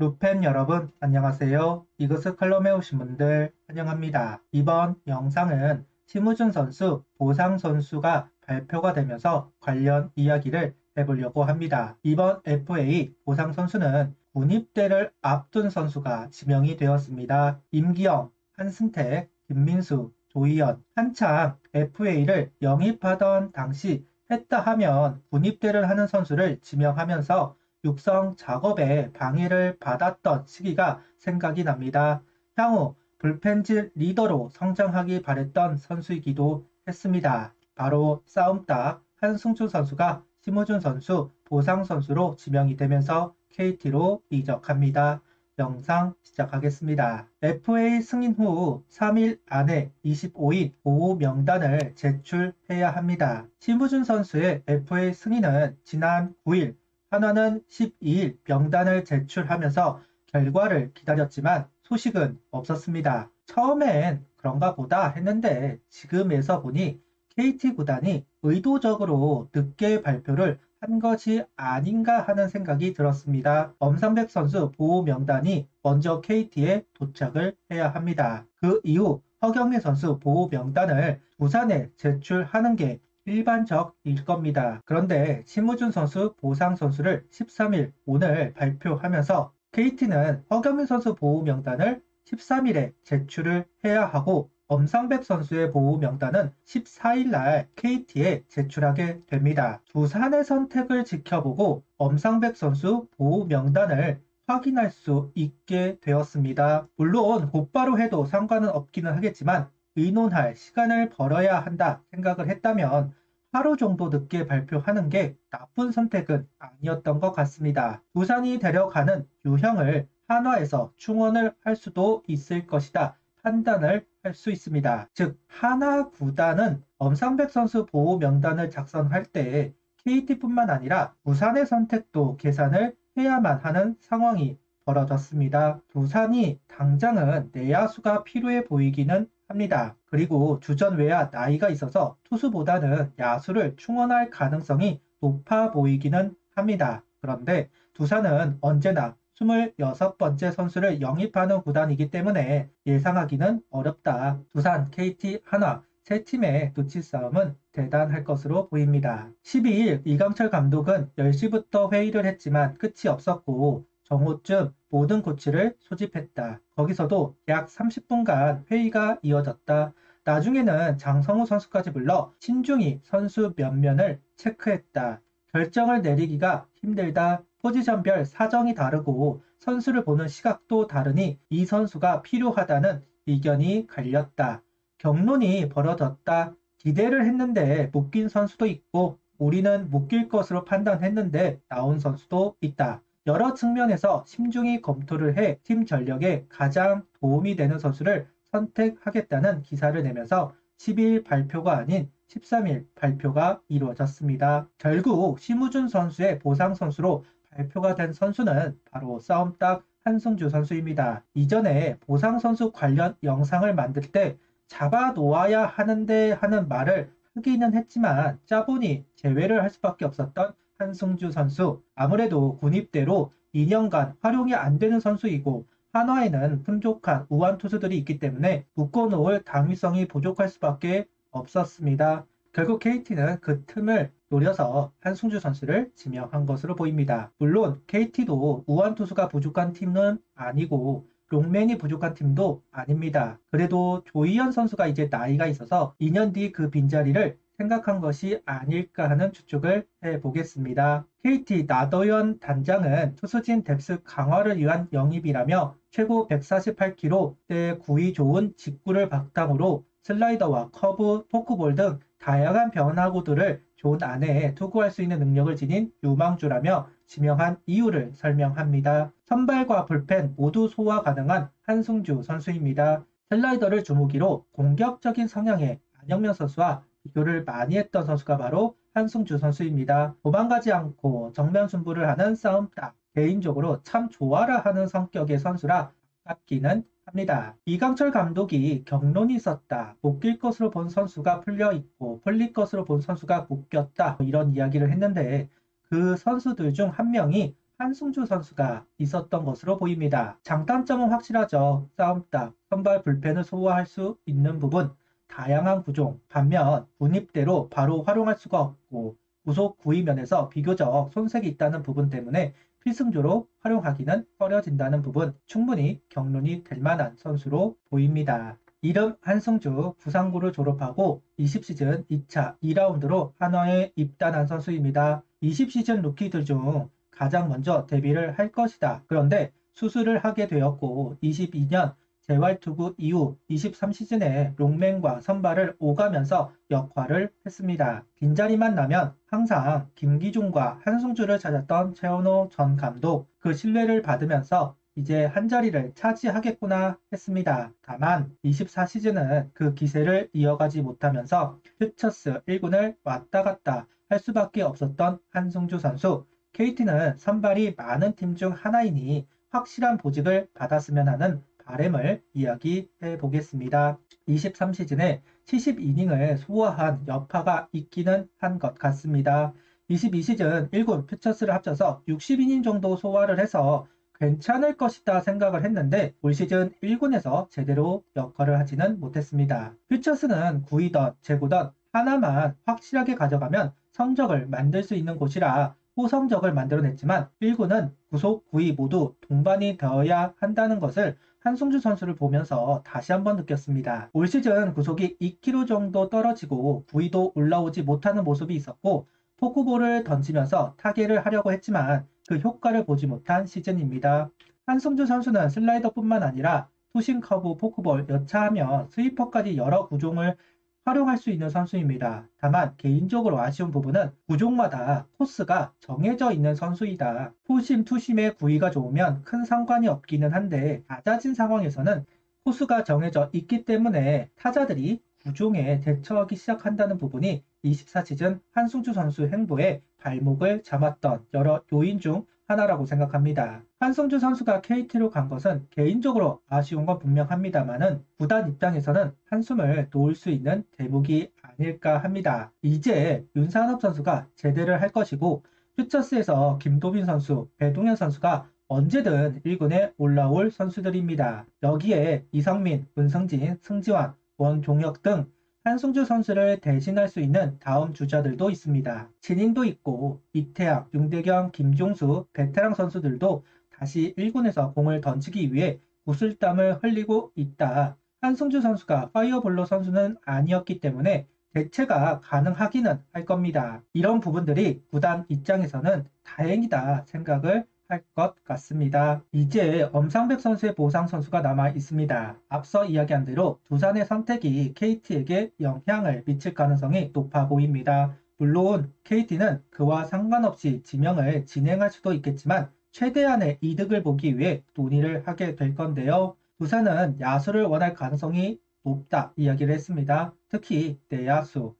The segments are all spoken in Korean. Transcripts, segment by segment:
루팬 여러분 안녕하세요. 이것을 칼럼에 오신 분들 환영합니다. 이번 영상은 심우준 선수, 보상 선수가 발표가 되면서 관련 이야기를 해보려고 합니다. 이번 FA 보상 선수는 군입대를 앞둔 선수가 지명이 되었습니다. 임기영, 한승택, 김민수, 조희연 한창 FA를 영입하던 당시 했다 하면 군입대를 하는 선수를 지명하면서 육성 작업에 방해를 받았던 시기가 생각이 납니다. 향후 불펜질 리더로 성장하기 바랬던 선수이기도 했습니다. 바로 싸움딱 한승주 선수가 심우준 선수 보상 선수로 지명이 되면서 KT로 이적합니다. 영상 시작하겠습니다. FA 승인 후 3일 안에 25인 보호 명단을 제출해야 합니다. 심우준 선수의 FA 승인은 지난 9일 한화는 12일 명단을 제출하면서 결과를 기다렸지만 소식은 없었습니다. 처음엔 그런가 보다 했는데 지금에서 보니 KT 구단이 의도적으로 늦게 발표를 한 것이 아닌가 하는 생각이 들었습니다. 엄상백 선수 보호 명단이 먼저 KT에 도착을 해야 합니다. 그 이후 허경민 선수 보호 명단을 두산에 제출하는 게 일반적일 겁니다. 그런데 심우준 선수 보상 선수를 13일 오늘 발표하면서 KT는 허경민 선수 보호 명단을 13일에 제출을 해야 하고 엄상백 선수의 보호 명단은 14일 날 KT에 제출하게 됩니다. 두산의 선택을 지켜보고 엄상백 선수 보호 명단을 확인할 수 있게 되었습니다. 물론 곧바로 해도 상관은 없기는 하겠지만 의논할 시간을 벌어야 한다 생각을 했다면 하루 정도 늦게 발표하는 게 나쁜 선택은 아니었던 것 같습니다. 두산이 데려가는 유형을 한화에서 충원을 할 수도 있을 것이다 판단을 할 수 있습니다. 즉 한화 구단은 엄상백 선수 보호 명단을 작성할 때 KT뿐만 아니라 두산의 선택도 계산을 해야만 하는 상황이 벌어졌습니다. 두산이 당장은 내야수가 필요해 보이기는 합니다. 그리고 주전 외야 나이가 있어서 투수보다는 야수를 충원할 가능성이 높아 보이기는 합니다. 그런데 두산은 언제나 26번째 선수를 영입하는 구단이기 때문에 예상하기는 어렵다. 두산, KT, 한화 세 팀의 눈치 싸움은 대단할 것으로 보입니다. 12일 이강철 감독은 10시부터 회의를 했지만 끝이 없었고 정오쯤 모든 코치를 소집했다. 거기서도 약 30분간 회의가 이어졌다. 나중에는 장성우 선수까지 불러 신중히 선수 면면을 체크했다. 결정을 내리기가 힘들다. 포지션별 사정이 다르고 선수를 보는 시각도 다르니 이 선수가 필요하다는 의견이 갈렸다. 격론이 벌어졌다. 기대를 했는데 묶인 선수도 있고 우리는 묶일 것으로 판단했는데 나온 선수도 있다. 여러 측면에서 심중히 검토를 해 팀 전력에 가장 도움이 되는 선수를 선택하겠다는 기사를 내면서 10일 발표가 아닌 13일 발표가 이루어졌습니다. 결국 심우준 선수의 보상 선수로 발표가 된 선수는 바로 싸움딱 한승주 선수입니다. 이전에 보상 선수 관련 영상을 만들 때 잡아 놓아야 하는데 하는 말을 하기는 했지만 짜보니 제외를 할 수밖에 없었던 한승주 선수. 아무래도 군입대로 2년간 활용이 안 되는 선수이고 한화에는 풍족한 우완 투수들이 있기 때문에 묶어놓을 당위성이 부족할 수밖에 없었습니다. 결국 KT는 그 틈을 노려서 한승주 선수를 지명한 것으로 보입니다. 물론 KT도 우완 투수가 부족한 팀은 아니고 롱맨이 부족한 팀도 아닙니다. 그래도 조희연 선수가 이제 나이가 있어서 2년 뒤 그 빈자리를 생각한 것이 아닐까 하는 추측을 해보겠습니다. KT 나도현 단장은 투수진 뎁스 강화를 위한 영입이라며 최고 148km대 구위 좋은 직구를 바탕으로 슬라이더와 커브, 포크볼 등 다양한 변화구들을 좋은 안에 투구할 수 있는 능력을 지닌 유망주라며 지명한 이유를 설명합니다. 선발과 불펜 모두 소화 가능한 한승주 선수입니다. 슬라이더를 주무기로 공격적인 성향의 안영명 선수와 비교를 많이 했던 선수가 바로 한승주 선수입니다. 도망가지 않고 정면 승부를 하는 싸움딱. 개인적으로 참 좋아라 하는 성격의 선수라 아깝기는 합니다. 이강철 감독이 격론이 있었다. 묶일 것으로 본 선수가 풀려 있고 풀릴 것으로 본 선수가 묶였다. 이런 이야기를 했는데 그 선수들 중 한 명이 한승주 선수가 있었던 것으로 보입니다. 장단점은 확실하죠. 싸움딱, 선발 불펜을 소화할 수 있는 부분, 다양한 구종, 반면 군입대로 바로 활용할 수가 없고 구속 구위면에서 비교적 손색이 있다는 부분 때문에 필승조로 활용하기는 꺼려진다는 부분, 충분히 경륜이 될 만한 선수로 보입니다. 이름 한승주, 부상고를 졸업하고 20시즌 2차 2라운드로 한화에 입단한 선수입니다. 20시즌 루키들 중 가장 먼저 데뷔를 할 것이다. 그런데 수술을 하게 되었고 22년 재활투구 이후 23시즌에 롱맨과 선발을 오가면서 역할을 했습니다. 빈자리만 나면 항상 김기중과 한승주를 찾았던 최원호 전 감독, 그 신뢰를 받으면서 이제 한자리를 차지하겠구나 했습니다. 다만 24시즌은 그 기세를 이어가지 못하면서 퓨처스 1군을 왔다 갔다 할 수밖에 없었던 한승주 선수. KT는 선발이 많은 팀 중 하나이니 확실한 보직을 받았으면 하는 바람을 이야기해 보겠습니다. 23시즌에 72이닝을 소화한 여파가 있기는 한 것 같습니다. 22시즌 1군 퓨처스를 합쳐서 60이닝 정도 소화를 해서 괜찮을 것이다 생각을 했는데 올 시즌 1군에서 제대로 역할을 하지는 못했습니다. 퓨처스는 9위던 제구던 하나만 확실하게 가져가면 성적을 만들 수 있는 곳이라 호성적을 만들어냈지만 1군은 구속 9위 모두 동반이 되어야 한다는 것을 한승주 선수를 보면서 다시 한번 느꼈습니다. 올 시즌 구속이 2kg 정도 떨어지고 9위도 올라오지 못하는 모습이 있었고 포크볼을 던지면서 타겟을 하려고 했지만 그 효과를 보지 못한 시즌입니다. 한승주 선수는 슬라이더뿐만 아니라 투심 커브, 포크볼, 여차하며 스위퍼까지 여러 구종을 활용할 수 있는 선수입니다. 다만 개인적으로 아쉬운 부분은 구종마다 코스가 정해져 있는 선수이다. 포심, 투심의 구위가 좋으면 큰 상관이 없기는 한데 낮아진 상황에서는 코스가 정해져 있기 때문에 타자들이 구종에 대처하기 시작한다는 부분이 24시즌 한승주 선수 행보에 발목을 잡았던 여러 요인 중 하나라고 생각합니다. 한승주 선수가 KT로 간 것은 개인적으로 아쉬운 건 분명합니다만은 구단 입장에서는 한숨을 놓을 수 있는 대목이 아닐까 합니다. 이제 윤산업 선수가 제대를 할 것이고 퓨처스에서 김도빈 선수, 배동현 선수가 언제든 1군에 올라올 선수들입니다. 여기에 이성민, 문승진, 승지환, 원종혁 등 한승주 선수를 대신할 수 있는 다음 주자들도 있습니다. 진인도 있고 이태양, 윤대경, 김종수, 베테랑 선수들도 다시 1군에서 공을 던지기 위해 구슬땀을 흘리고 있다. 한승주 선수가 파이어볼로 선수는 아니었기 때문에 대체가 가능하기는 할 겁니다. 이런 부분들이 구단 입장에서는 다행이다 생각을 할 것 같습니다. 이제 엄상백 선수의 보상 선수가 남아 있습니다. 앞서 이야기한 대로 두산의 선택이 KT에게 영향을 미칠 가능성이 높아 보입니다. 물론 KT는 그와 상관없이 지명을 진행할 수도 있겠지만 최대한의 이득을 보기 위해 논의를 하게 될 건데요. 두산은 야수를 원할 가능성이 높다 이야기를 했습니다. 특히 내야수.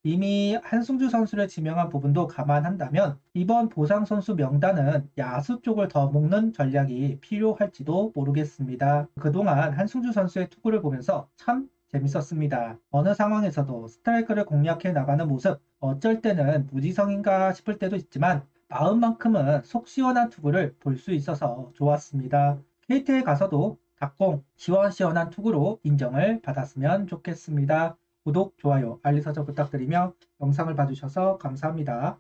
이미 한승주 선수를 지명한 부분도 감안한다면 이번 보상 선수 명단은 야수 쪽을 더 묶는 전략이 필요할지도 모르겠습니다. 그동안 한승주 선수의 투구를 보면서 참 재밌었습니다. 어느 상황에서도 스트라이크를 공략해 나가는 모습, 어쩔 때는 무지성인가 싶을 때도 있지만 마음만큼은 속 시원한 투구를 볼 수 있어서 좋았습니다. KT에 가서도 닭공 시원시원한 투구로 인정을 받았으면 좋겠습니다. 구독, 좋아요, 알림 설정 부탁드리며 영상을 봐주셔서 감사합니다.